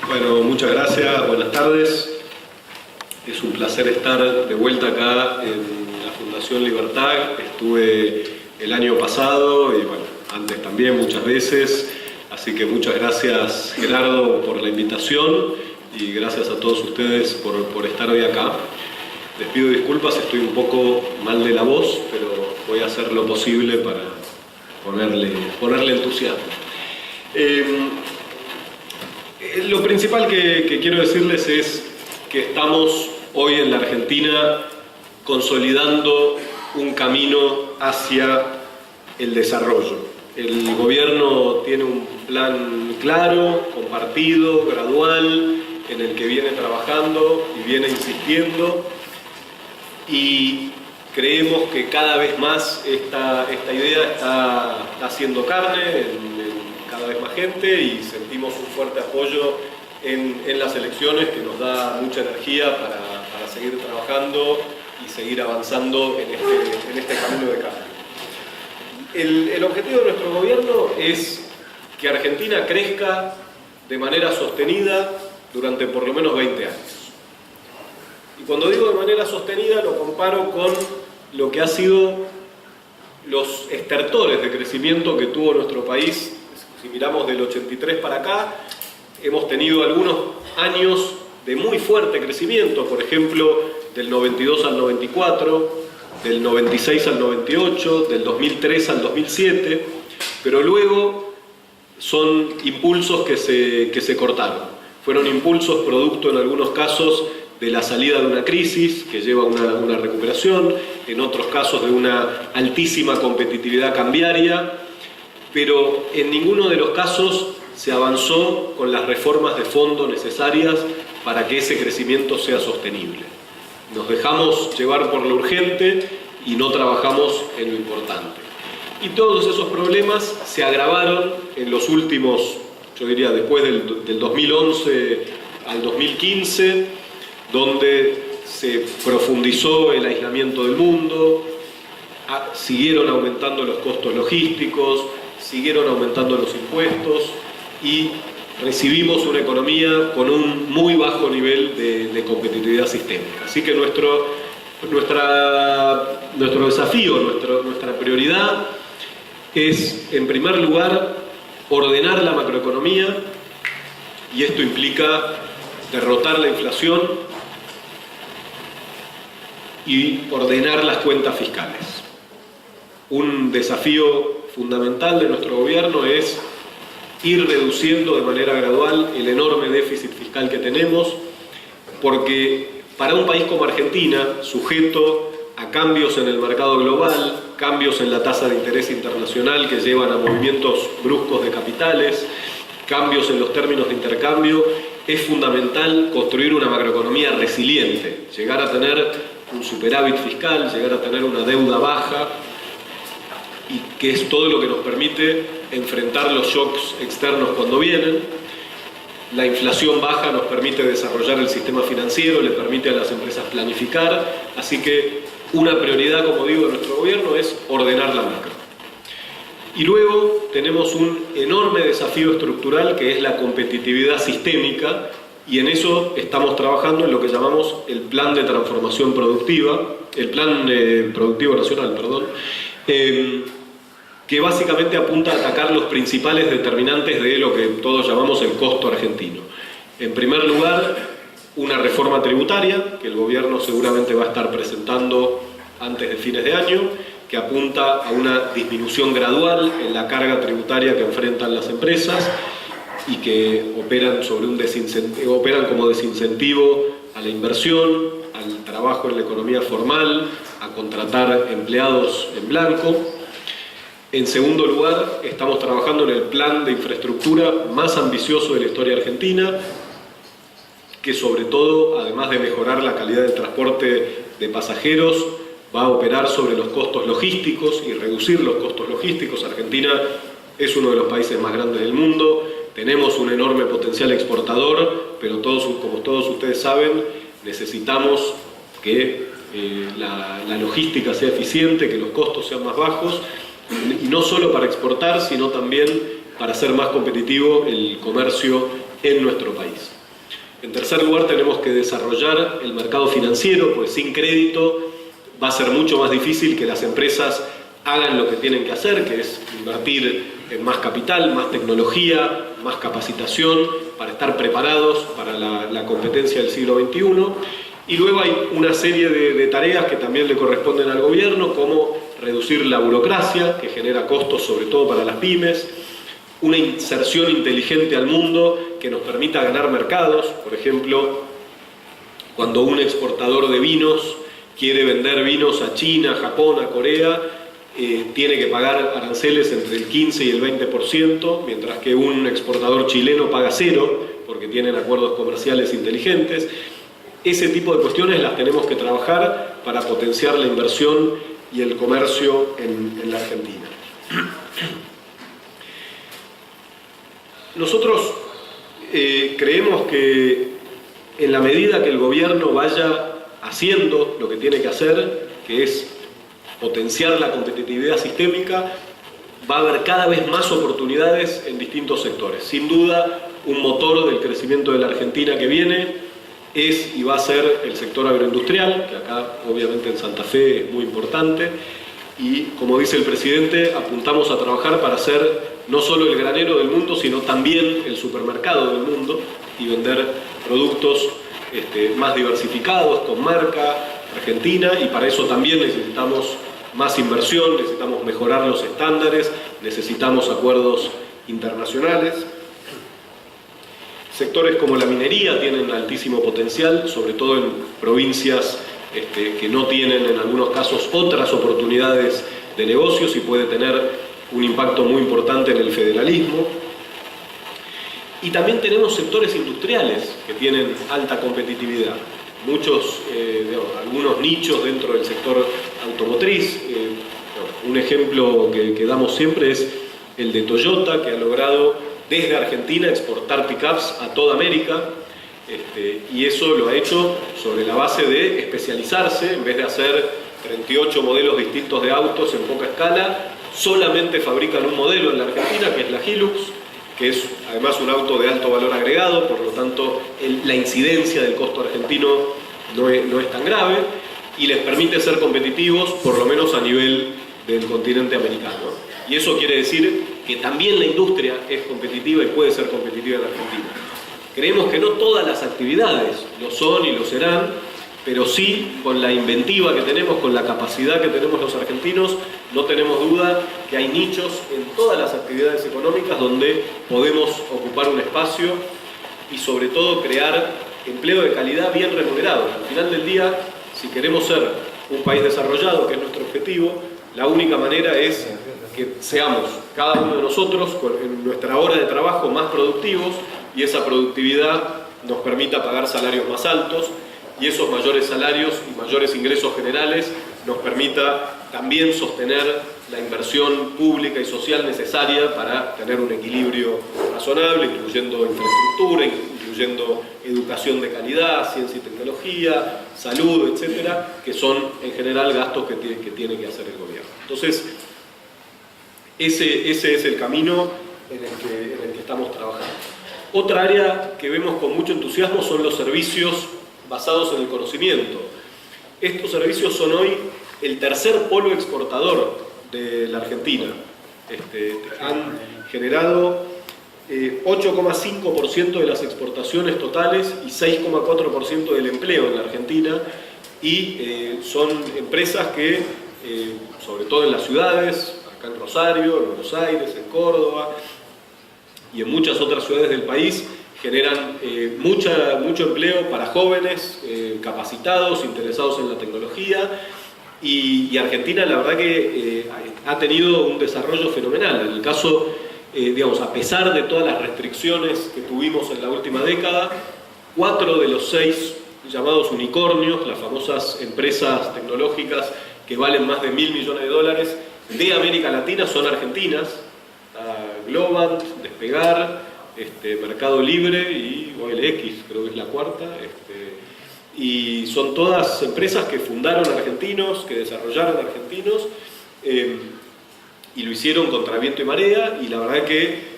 Bueno, muchas gracias, buenas tardes. Es un placer estar de vuelta acá en la Fundación Libertad. Estuve el año pasado y bueno, antes también muchas veces. Así que muchas gracias, Gerardo, por la invitación y gracias a todos ustedes por estar hoy acá. Les pido disculpas, estoy un poco mal de la voz, pero voy a hacer lo posible para ponerle entusiasmo. Lo principal que quiero decirles es que estamos hoy en la Argentina consolidando un camino hacia el desarrollo. El gobierno tiene un plan claro, compartido, gradual, en el que viene trabajando y viene insistiendo, y creemos que cada vez más esta idea está haciendo carne en cada vez más gente, y sentimos un fuerte apoyo en las elecciones que nos da mucha energía para seguir trabajando y seguir avanzando en este camino de cambio. El objetivo de nuestro gobierno es que Argentina crezca de manera sostenida durante por lo menos 20 años. Y cuando digo de manera sostenida lo comparo con lo que ha sido los estertores de crecimiento que tuvo nuestro país. Si miramos del 83 para acá, hemos tenido algunos años de muy fuerte crecimiento, por ejemplo, del 92 al 94, del 96 al 98, del 2003 al 2007, pero luego son impulsos que se cortaron. Fueron impulsos producto en algunos casos de la salida de una crisis que lleva a una recuperación, en otros casos de una altísima competitividad cambiaria, pero en ninguno de los casos se avanzó con las reformas de fondo necesarias para que ese crecimiento sea sostenible. Nos dejamos llevar por lo urgente y no trabajamos en lo importante. Y todos esos problemas se agravaron en los últimos, yo diría después del 2011 al 2015, donde se profundizó el aislamiento del mundo, siguieron aumentando los costos logísticos, siguieron aumentando los impuestos y recibimos una economía con un muy bajo nivel de competitividad sistémica. Así que nuestro desafío, nuestra prioridad es, en primer lugar, ordenar la macroeconomía, y esto implica derrotar la inflación y ordenar las cuentas fiscales. Un desafío fundamental de nuestro gobierno es ir reduciendo de manera gradual el enorme déficit fiscal que tenemos, porque para un país como Argentina, sujeto a cambios en el mercado global, cambios en la tasa de interés internacional que llevan a movimientos bruscos de capitales, cambios en los términos de intercambio, es fundamental construir una macroeconomía resiliente, llegar a tener un superávit fiscal, llegar a tener una deuda baja, y que es todo lo que nos permite enfrentar los shocks externos cuando vienen. La inflación baja nos permite desarrollar el sistema financiero, le permite a las empresas planificar, así que una prioridad, como digo, de nuestro gobierno es ordenar la macro. Y luego tenemos un enorme desafío estructural que es la competitividad sistémica, y en eso estamos trabajando en lo que llamamos el Plan de Transformación Productiva, el Plan Productivo Nacional, perdón, que básicamente apunta a atacar los principales determinantes de lo que todos llamamos el costo argentino. En primer lugar, una reforma tributaria, que el gobierno seguramente va a estar presentando antes de fines de año, que apunta a una disminución gradual en la carga tributaria que enfrentan las empresas y que operan como desincentivo a la inversión, al trabajo en la economía formal, a contratar empleados en blanco. En segundo lugar, estamos trabajando en el plan de infraestructura más ambicioso de la historia argentina, que sobre todo, además de mejorar la calidad del transporte de pasajeros, va a operar sobre los costos logísticos y reducir los costos logísticos. Argentina es uno de los países más grandes del mundo, tenemos un enorme potencial exportador, pero como todos ustedes saben, necesitamos que la logística sea eficiente, que los costos sean más bajos, y no solo para exportar, sino también para hacer más competitivo el comercio en nuestro país. En tercer lugar, tenemos que desarrollar el mercado financiero, pues sin crédito va a ser mucho más difícil que las empresas hagan lo que tienen que hacer, que es invertir en más capital, más tecnología, más capacitación, para estar preparados para la competencia del siglo XXI. Y luego hay una serie de tareas que también le corresponden al gobierno, como reducir la burocracia, que genera costos sobre todo para las pymes, una inserción inteligente al mundo que nos permita ganar mercados. Por ejemplo, cuando un exportador de vinos quiere vender vinos a China, a Japón, a Corea, tiene que pagar aranceles entre el 15 y el 20%, mientras que un exportador chileno paga cero, porque tienen acuerdos comerciales inteligentes. Ese tipo de cuestiones las tenemos que trabajar para potenciar la inversión y el comercio en la Argentina. Nosotros creemos que en la medida que el gobierno vaya haciendo lo que tiene que hacer, que es potenciar la competitividad sistémica, va a haber cada vez más oportunidades en distintos sectores. Sin duda, un motor del crecimiento de la Argentina que viene es y va a ser el sector agroindustrial, que acá obviamente en Santa Fe es muy importante, y como dice el presidente, apuntamos a trabajar para ser no solo el granero del mundo, sino también el supermercado del mundo, y vender productos más diversificados, con marca argentina, y para eso también necesitamos más inversión, necesitamos mejorar los estándares, necesitamos acuerdos internacionales. Sectores como la minería tienen altísimo potencial, sobre todo en provincias que no tienen en algunos casos otras oportunidades de negocios, y puede tener un impacto muy importante en el federalismo. Y también tenemos sectores industriales que tienen alta competitividad. Algunos nichos dentro del sector automotriz. Un ejemplo que damos siempre es el de Toyota, que ha logrado desde Argentina exportar pickups a toda América, y eso lo ha hecho sobre la base de especializarse. En vez de hacer 38 modelos distintos de autos en poca escala, solamente fabrican un modelo en la Argentina, que es la Hilux, que es además un auto de alto valor agregado, por lo tanto la incidencia del costo argentino no es tan grave, y les permite ser competitivos, por lo menos a nivel del continente americano. Y eso quiere decir que también la industria es competitiva y puede ser competitiva en Argentina. Creemos que no todas las actividades lo son y lo serán, pero sí, con la inventiva que tenemos, con la capacidad que tenemos los argentinos, no tenemos duda que hay nichos en todas las actividades económicas donde podemos ocupar un espacio y sobre todo crear empleo de calidad bien remunerado. Al final del día, si queremos ser un país desarrollado, que es nuestro objetivo, la única manera es que seamos cada uno de nosotros en nuestra hora de trabajo más productivos, y esa productividad nos permita pagar salarios más altos, y esos mayores salarios y mayores ingresos generales nos permita también sostener la inversión pública y social necesaria para tener un equilibrio razonable, incluyendo infraestructura, incluyendo educación de calidad, ciencia y tecnología, salud, etcétera, que son en general gastos que tiene que hacer el gobierno. Entonces, ese es el camino en el que estamos trabajando. Otra área que vemos con mucho entusiasmo son los servicios basados en el conocimiento. Estos servicios son hoy el tercer polo exportador de la Argentina. Han generado 8,5% de las exportaciones totales y 6,4% del empleo en la Argentina, y son empresas que, sobre todo en las ciudades, acá en Rosario, en Buenos Aires, en Córdoba y en muchas otras ciudades del país, generan mucho empleo para jóvenes capacitados, interesados en la tecnología, y Argentina la verdad que ha tenido un desarrollo fenomenal. En el caso, a pesar de todas las restricciones que tuvimos en la última década, 4 de los 6 llamados unicornios, las famosas empresas tecnológicas que valen más de $1.000 millones de América Latina, son argentinas. Globant, Despegar, Mercado Libre y OLX, creo que es la cuarta, y son todas empresas que fundaron argentinos, que desarrollaron argentinos, y lo hicieron contra viento y marea, y la verdad que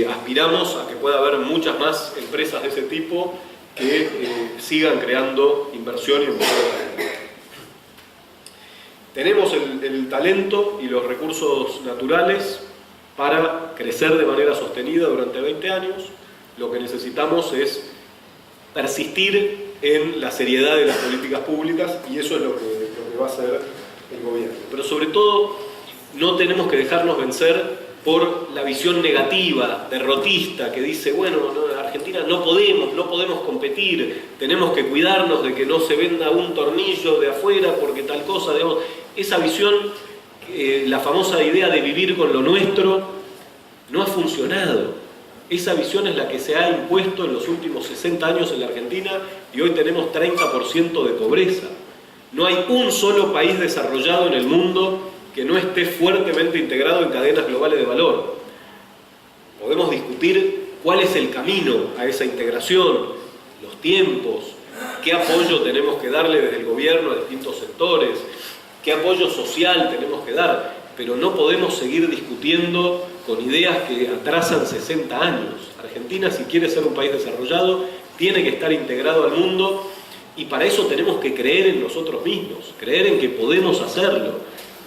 aspiramos a que pueda haber muchas más empresas de ese tipo que sigan creando inversión y empleo. Tenemos el talento y los recursos naturales para crecer de manera sostenida durante 20 años. Lo que necesitamos es persistir en la seriedad de las políticas públicas, y eso es lo que va a hacer el gobierno. Pero sobre todo, no tenemos que dejarnos vencer por la visión negativa, derrotista, que dice, bueno, no, Argentina no podemos competir, tenemos que cuidarnos de que no se venda un tornillo de afuera porque tal cosa, digamos. Esa visión, la famosa idea de vivir con lo nuestro, no ha funcionado. Esa visión es la que se ha impuesto en los últimos 60 años en la Argentina, y hoy tenemos 30% de pobreza. No hay un solo país desarrollado en el mundo que no esté fuertemente integrado en cadenas globales de valor. Podemos discutir cuál es el camino a esa integración, los tiempos, qué apoyo tenemos que darle desde el gobierno a distintos sectores, qué apoyo social tenemos que dar, pero no podemos seguir discutiendo con ideas que atrasan 60 años. Argentina, si quiere ser un país desarrollado, tiene que estar integrado al mundo, y para eso tenemos que creer en nosotros mismos, creer en que podemos hacerlo.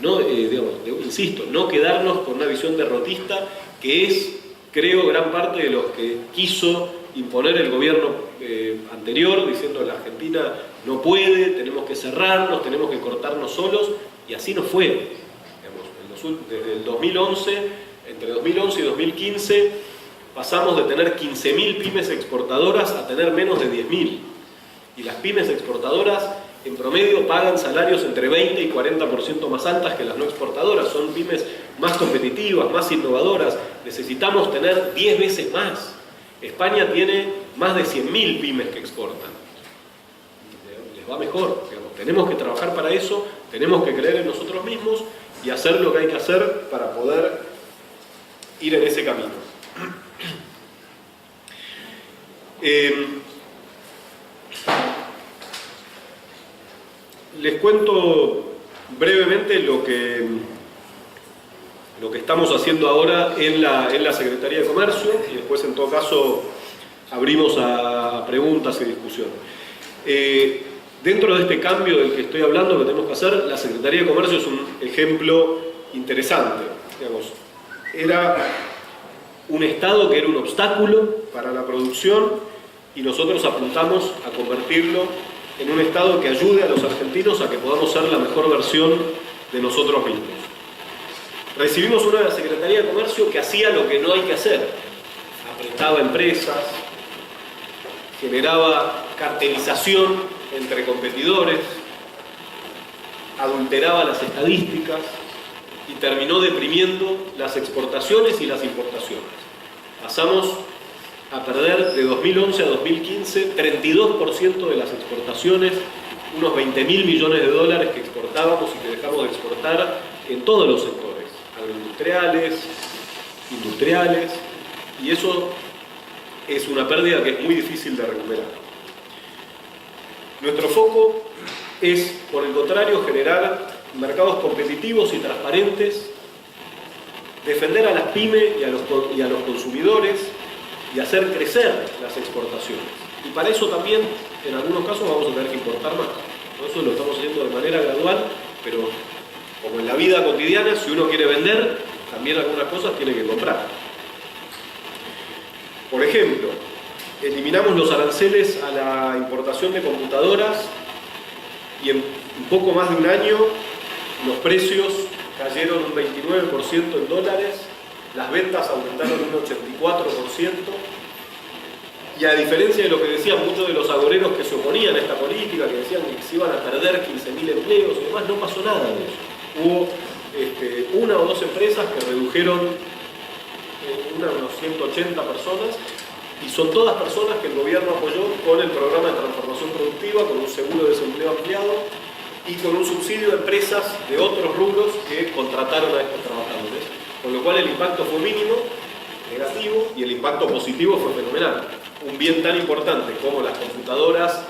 No, insisto, no quedarnos con una visión derrotista que es, creo, gran parte de lo que quiso imponer el gobierno anterior, diciendo la Argentina no puede, tenemos que cerrarnos, tenemos que cortarnos solos, y así no fue. Desde el 2011, entre 2011 y 2015, pasamos de tener 15.000 pymes exportadoras a tener menos de 10.000. Y las pymes exportadoras en promedio pagan salarios entre 20 y 40% más altas que las no exportadoras. Son pymes más competitivas, más innovadoras. Necesitamos tener 10 veces más. España tiene más de 100.000 pymes que exportan. Les va mejor. Digamos. Tenemos que trabajar para eso, tenemos que creer en nosotros mismos y hacer lo que hay que hacer para poder ir en ese camino. Les cuento brevemente lo que estamos haciendo ahora en la Secretaría de Comercio, y después, en todo caso, abrimos a preguntas y discusión. Dentro de este cambio del que estoy hablando, que tenemos que hacer, la Secretaría de Comercio es un ejemplo interesante. Digamos, era un Estado que era un obstáculo para la producción, y nosotros apuntamos a convertirlo en un Estado que ayude a los argentinos a que podamos ser la mejor versión de nosotros mismos. Recibimos una Secretaría de Comercio que hacía lo que no hay que hacer. Apretaba empresas, generaba cartelización entre competidores, adulteraba las estadísticas y terminó deprimiendo las exportaciones y las importaciones. Pasamos a perder de 2011 a 2015 32% de las exportaciones, unos 20.000 millones de dólares que exportábamos y que dejamos de exportar en todos los sectores, agroindustriales, industriales, y eso es una pérdida que es muy difícil de recuperar. Nuestro foco es, por el contrario, generar mercados competitivos y transparentes, defender a las pymes y a los consumidores, y hacer crecer las exportaciones. Y para eso también, en algunos casos, vamos a tener que importar más. Eso lo estamos haciendo de manera gradual, pero como en la vida cotidiana, si uno quiere vender, también algunas cosas tiene que comprar. Por ejemplo, eliminamos los aranceles a la importación de computadoras, y en un poco más de un año los precios cayeron un 29% en dólares, las ventas aumentaron un 84%, y a diferencia de lo que decían muchos de los agoreros que se oponían a esta política, que decían que se iban a perder 15.000 empleos y demás, no pasó nada de eso. Hubo una o dos empresas que redujeron unos 180 personas, y son todas personas que el gobierno apoyó con el programa de transformación productiva, con un seguro de desempleo ampliado y con un subsidio de empresas de otros rubros que contrataron a estos trabajadores. Con lo cual el impacto fue mínimo, negativo, y el impacto positivo fue fenomenal. Un bien tan importante como las computadoras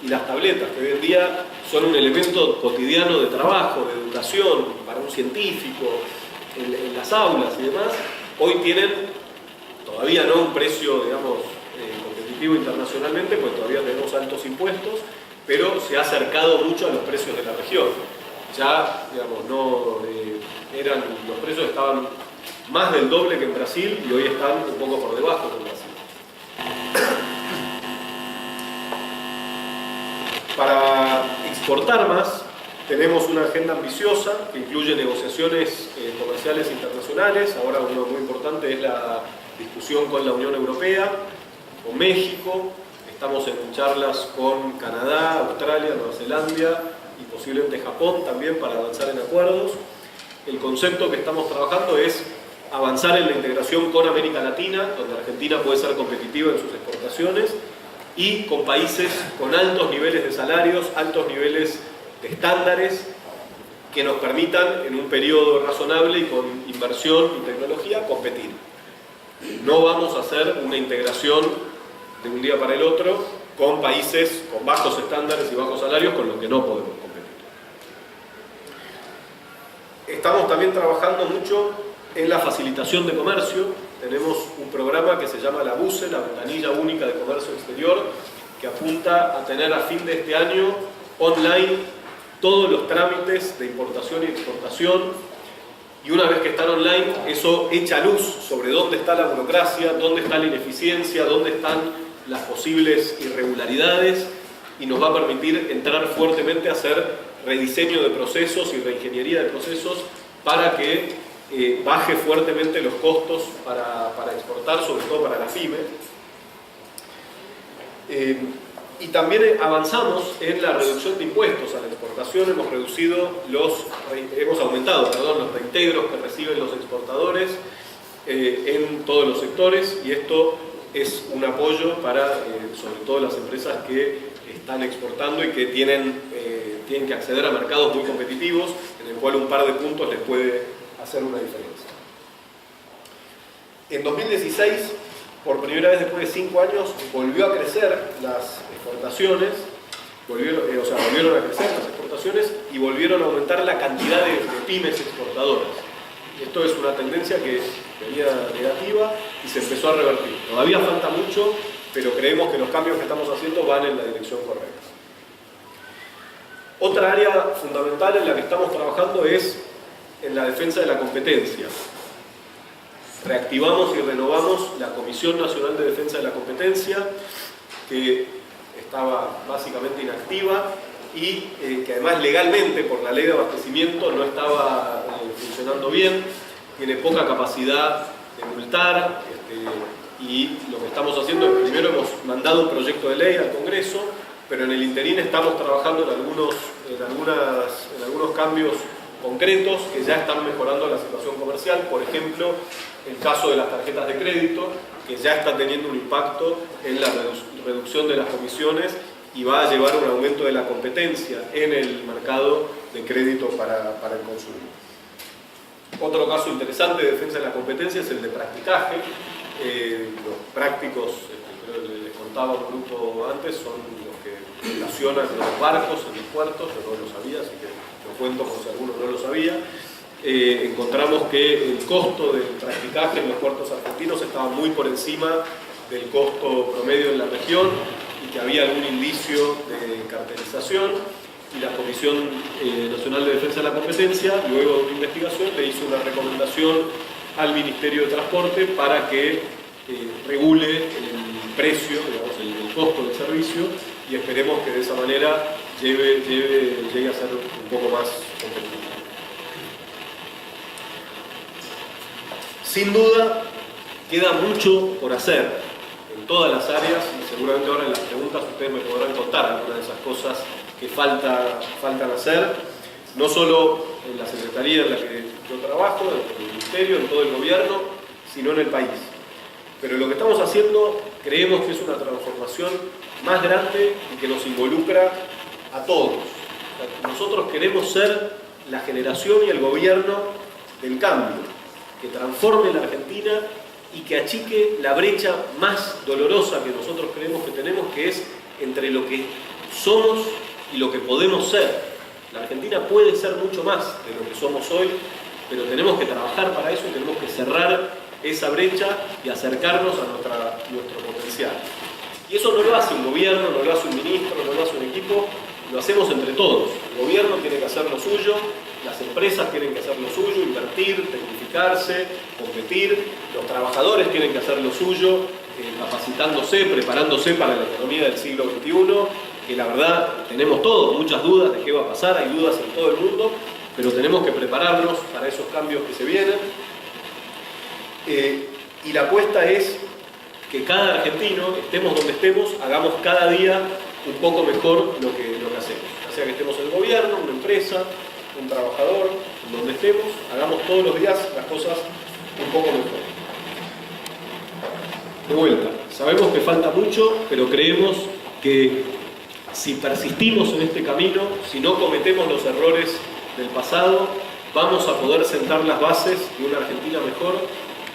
y las tabletas, que hoy en día son un elemento cotidiano de trabajo, de educación, para un científico, en las aulas y demás, hoy tienen todavía no un precio, digamos, competitivo, competitivo internacionalmente, pues todavía tenemos altos impuestos, pero se ha acercado mucho a los precios de la región. Ya, digamos, los precios estaban más del doble que en Brasil y hoy están un poco por debajo que en Brasil. Para exportar más, tenemos una agenda ambiciosa que incluye negociaciones comerciales internacionales. Ahora uno muy importante es la discusión con la Unión Europea, con México. Estamos en charlas con Canadá, Australia, Nueva Zelanda y posiblemente Japón también para avanzar en acuerdos. El concepto que estamos trabajando es avanzar en la integración con América Latina, donde Argentina puede ser competitiva en sus exportaciones, y con países con altos niveles de salarios, altos niveles de estándares que nos permitan en un periodo razonable y con inversión y tecnología competir. No vamos a hacer una integración de un día para el otro con países con bajos estándares y bajos salarios con los que no podemos competir. Estamos también trabajando mucho en la facilitación de comercio. Tenemos un programa que se llama la BUCE, la Ventanilla Única de Comercio Exterior, que apunta a tener a fin de este año online todos los trámites de importación y exportación, y una vez que están online, eso echa luz sobre dónde está la burocracia, dónde está la ineficiencia, dónde están las posibles irregularidades, y nos va a permitir entrar fuertemente a hacer rediseño de procesos y reingeniería de procesos para que baje fuertemente los costos para exportar, sobre todo para la PYME. Y también avanzamos en la reducción de impuestos a la exportación. Hemos aumentado los reintegros que reciben los exportadores en todos los sectores, y esto es un apoyo para sobre todo las empresas que están exportando y que tienen que acceder a mercados muy competitivos, en el cual un par de puntos les puede hacer una diferencia. En 2016, por primera vez después de 5 años, volvió a crecer las exportaciones, volvieron a crecer las exportaciones y volvieron a aumentar la cantidad de pymes exportadoras. Esto es una tendencia que venía negativa y se empezó a revertir. Todavía falta mucho, pero creemos que los cambios que estamos haciendo van en la dirección correcta. Otra área fundamental en la que estamos trabajando es en la defensa de la competencia. Reactivamos y renovamos la Comisión Nacional de Defensa de la Competencia, que estaba básicamente inactiva y que además legalmente por la ley de abastecimiento no estaba funcionando bien, tiene poca capacidad de multar, y lo que estamos haciendo es, primero hemos mandado un proyecto de ley al Congreso, pero en el interín estamos trabajando en algunos cambios concretos que ya están mejorando la situación comercial. Por ejemplo, el caso de las tarjetas de crédito, que ya está teniendo un impacto en la reducción de las comisiones y va a llevar a un aumento de la competencia en el mercado de crédito para el consumidor. Otro caso interesante de defensa de la competencia es el de practicaje. Los prácticos, creo que les contaba un grupo antes, son los que estacionan los barcos en los puertos. Yo no lo sabía, así que lo cuento por si alguno no lo sabía. Encontramos que el costo del practicaje en los puertos argentinos estaba muy por encima del costo promedio en la región y que había algún indicio de cartelización, y la Comisión Nacional de Defensa de la Competencia, luego de una investigación, le hizo una recomendación al Ministerio de Transporte para que regule el precio, digamos, el costo del servicio, y esperemos que de esa manera llegue a ser un poco más competitivo. Sin duda, queda mucho por hacer en todas las áreas, y seguramente ahora en las preguntas ustedes me podrán contar algunas de esas cosas que faltan hacer, no solo en la Secretaría en la que yo trabajo, en el Ministerio, en todo el gobierno, sino en el país. Pero lo que estamos haciendo creemos que es una transformación más grande y que nos involucra a todos. Nosotros queremos ser la generación y el gobierno del cambio, que transforme la Argentina y que achique la brecha más dolorosa que nosotros creemos que tenemos, que es entre lo que somos y lo que podemos ser. La Argentina puede ser mucho más de lo que somos hoy, pero tenemos que trabajar para eso y tenemos que cerrar esa brecha y acercarnos a nuestro potencial. Y eso no lo hace un gobierno, no lo hace un ministro, no lo hace un equipo, lo hacemos entre todos. El gobierno tiene que hacer lo suyo, las empresas tienen que hacer lo suyo, invertir, tecnificarse, competir, los trabajadores tienen que hacer lo suyo, capacitándose, preparándose para la economía del siglo XXI, que la verdad tenemos todos muchas dudas de qué va a pasar, hay dudas en todo el mundo, pero tenemos que prepararnos para esos cambios que se vienen. Y la apuesta es que cada argentino, estemos donde estemos, hagamos cada día un poco mejor lo que hacemos. Ya sea que estemos en el gobierno, una empresa, un trabajador, donde estemos, hagamos todos los días las cosas un poco mejor. De vuelta, sabemos que falta mucho, pero creemos que si persistimos en este camino, si no cometemos los errores del pasado, vamos a poder sentar las bases de una Argentina mejor,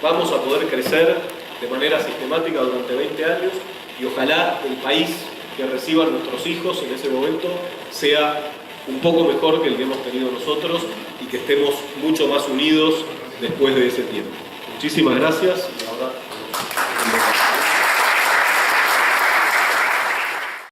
vamos a poder crecer de manera sistemática durante 20 años y ojalá el país que reciban nuestros hijos en ese momento sea un poco mejor que el que hemos tenido nosotros y que estemos mucho más unidos después de ese tiempo. Muchísimas gracias.